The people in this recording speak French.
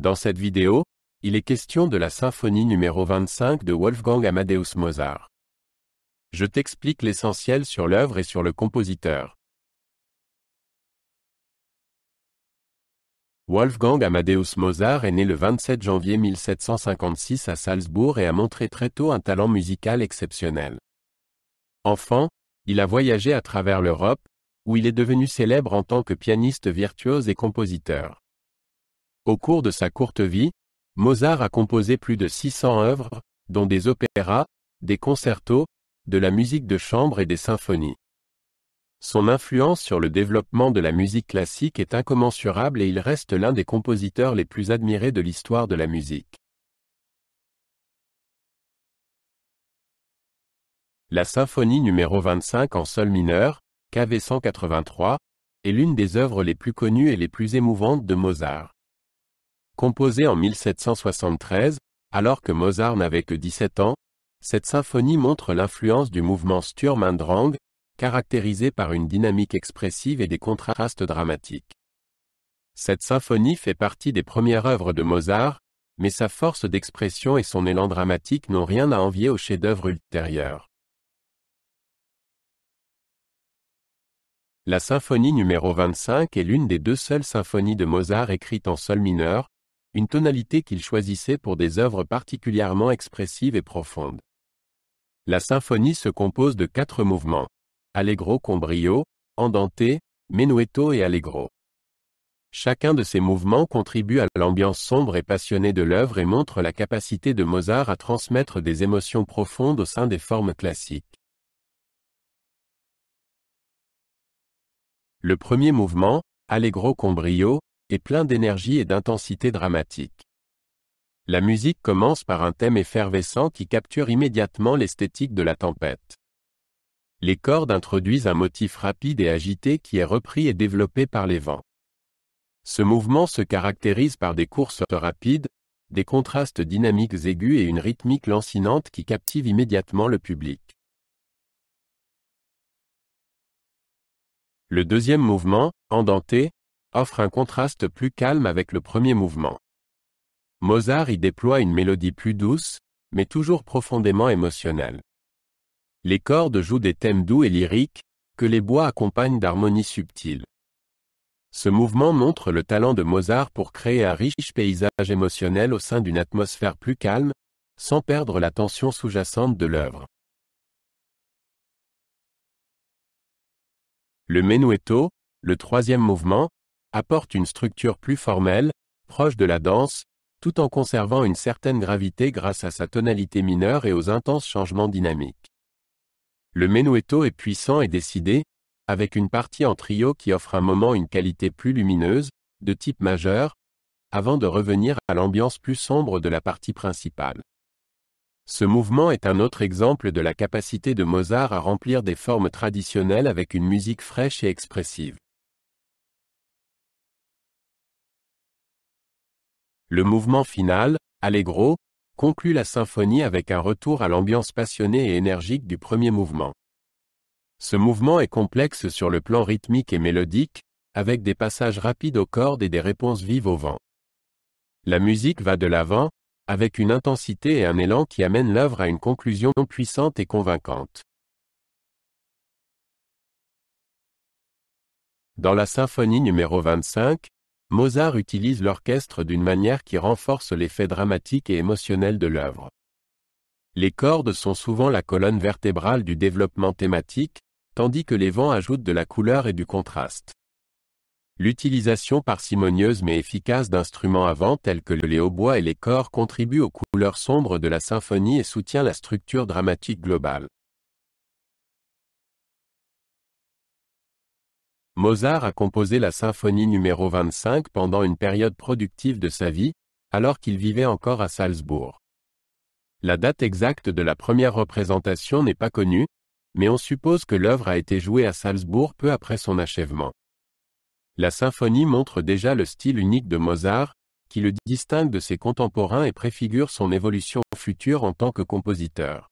Dans cette vidéo, il est question de la symphonie numéro 25 de Wolfgang Amadeus Mozart. Je t'explique l'essentiel sur l'œuvre et sur le compositeur. Wolfgang Amadeus Mozart est né le 27 janvier 1756 à Salzbourg et a montré très tôt un talent musical exceptionnel. Enfant, il a voyagé à travers l'Europe, où il est devenu célèbre en tant que pianiste virtuose et compositeur. Au cours de sa courte vie, Mozart a composé plus de 600 œuvres, dont des opéras, des concertos, de la musique de chambre et des symphonies. Son influence sur le développement de la musique classique est incommensurable et il reste l'un des compositeurs les plus admirés de l'histoire de la musique. La symphonie numéro 25 en sol mineur, KV 183, est l'une des œuvres les plus connues et les plus émouvantes de Mozart. Composée en 1773, alors que Mozart n'avait que 17 ans, cette symphonie montre l'influence du mouvement Sturm und Drang, caractérisé par une dynamique expressive et des contrastes dramatiques. Cette symphonie fait partie des premières œuvres de Mozart, mais sa force d'expression et son élan dramatique n'ont rien à envier aux chefs-d'œuvre ultérieurs. La symphonie numéro 25 est l'une des deux seules symphonies de Mozart écrites en sol mineur, une tonalité qu'il choisissait pour des œuvres particulièrement expressives et profondes. La symphonie se compose de 4 mouvements: Allegro con brio, Andante, Menuetto et Allegro. Chacun de ces mouvements contribue à l'ambiance sombre et passionnée de l'œuvre et montre la capacité de Mozart à transmettre des émotions profondes au sein des formes classiques. Le premier mouvement, Allegro con brio, est plein d'énergie et d'intensité dramatique. La musique commence par un thème effervescent qui capture immédiatement l'esthétique de la tempête. Les cordes introduisent un motif rapide et agité qui est repris et développé par les vents. Ce mouvement se caractérise par des courses rapides, des contrastes dynamiques aigus et une rythmique lancinante qui captive immédiatement le public. Le deuxième mouvement, Andante, offre un contraste plus calme avec le premier mouvement. Mozart y déploie une mélodie plus douce, mais toujours profondément émotionnelle. Les cordes jouent des thèmes doux et lyriques, que les bois accompagnent d'harmonies subtiles. Ce mouvement montre le talent de Mozart pour créer un riche paysage émotionnel au sein d'une atmosphère plus calme, sans perdre la tension sous-jacente de l'œuvre. Le menuetto, le troisième mouvement, apporte une structure plus formelle, proche de la danse, tout en conservant une certaine gravité grâce à sa tonalité mineure et aux intenses changements dynamiques. Le menuetto est puissant et décidé, avec une partie en trio qui offre un moment une qualité plus lumineuse, de type majeur, avant de revenir à l'ambiance plus sombre de la partie principale. Ce mouvement est un autre exemple de la capacité de Mozart à remplir des formes traditionnelles avec une musique fraîche et expressive. Le mouvement final, Allegro, conclut la symphonie avec un retour à l'ambiance passionnée et énergique du premier mouvement. Ce mouvement est complexe sur le plan rythmique et mélodique, avec des passages rapides aux cordes et des réponses vives au vent. La musique va de l'avant, avec une intensité et un élan qui amènent l'œuvre à une conclusion puissante et convaincante. Dans la symphonie numéro 25, Mozart utilise l'orchestre d'une manière qui renforce l'effet dramatique et émotionnel de l'œuvre. Les cordes sont souvent la colonne vertébrale du développement thématique, tandis que les vents ajoutent de la couleur et du contraste. L'utilisation parcimonieuse mais efficace d'instruments à vent tels que les hautbois et les cors contribue aux couleurs sombres de la symphonie et soutient la structure dramatique globale. Mozart a composé la symphonie numéro 25 pendant une période productive de sa vie, alors qu'il vivait encore à Salzbourg. La date exacte de la première représentation n'est pas connue, mais on suppose que l'œuvre a été jouée à Salzbourg peu après son achèvement. La symphonie montre déjà le style unique de Mozart, qui le distingue de ses contemporains et préfigure son évolution future en tant que compositeur.